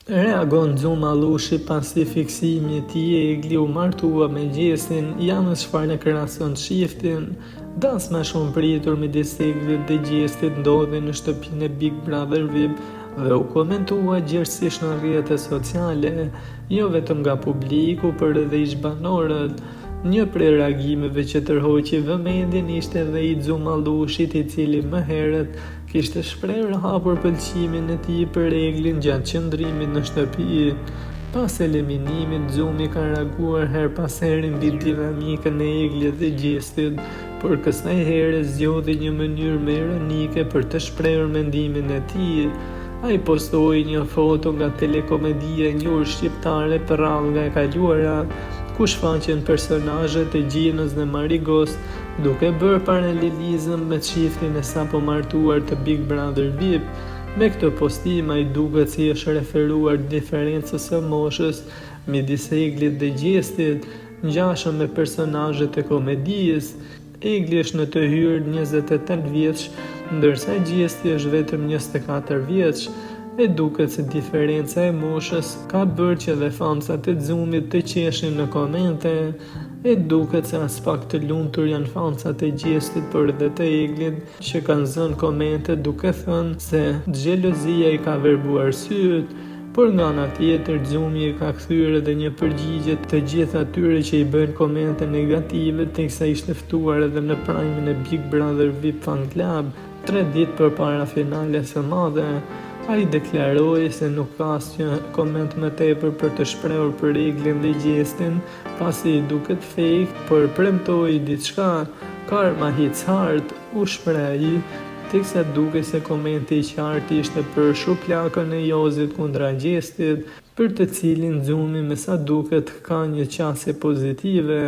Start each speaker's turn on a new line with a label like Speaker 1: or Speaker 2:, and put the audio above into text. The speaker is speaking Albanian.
Speaker 1: Reagon Xhuma Lushi pasi fiksimi I tij Egli u martua me Gjesin, Janës çfarë në krahason shiftin. Das më shumë pritur midis Eglit dhe Gjesit ndodhi në shtëpinë e Big Brother VIP dhe u komentua gjerësisht në rrjetet sociale, jo vetëm nga publiku, por edhe ish banorët. Një prej reagimeve që tërhoqi vëmendjen ishte edhe I Xhuma Lushit, I cili më herët kishte shprehur hapur pëlqimin e tij për Eglin gjatë qëndrimit në shtëpi. Pas eliminimit, Xhumi ka reaguar her pas here mbi dinamikën e Eglit dhe Gjesit, por kësaj here zgjodhi një mënyrë më ironike për të shprehur mendimin e tij. Ai postoi një foto nga telekomedia e njohur shqiptare për radhë e kaluara, ku shfaqen personazhet e Gjinës dhe Marigos, duke bërë paralelizëm me çiftin e sapo martuar të Big Brother VIP. Me këtë postim ai duket si është referuar diferencës së moshës midis Eglit dhe Gjesit, ngjashëm me personazhet e komedisë. Egli është në të hyrë 28 vjeç, ndërsa Gjesi është vetëm 24 vjeç. E duket se diferenca e moshës ka bërë që dhe fansat e Xhumit të qeshin në komente. E duket se as pak të lumtur janë fansat e Gjesit për edhe të Eglit, që kanë zënë komente duke thënë se xhelozia I ka verbuar syt. Por nga ana tjetër, Xhumi ka kthyer edhe një përgjigje të gjithë atyre që I bëjnë komente negative, teksa ishte ftuar edhe në prajmin e Big Brother VIP Fan Club 3 ditë përpara finales së madhe. Ai deklaroi se nuk ka asnjë koment më tepër për të shprehur për Eglin dhe Gjesin, pasi I duket fake, por premtoi diçka. Karma hits hard, u shpreh ai, teksa duke se komenti I qartë ishte për shuplakën e Jozit kundra Gjesit, për të cilin Xhumi me sa duket ka një qasje pozitive.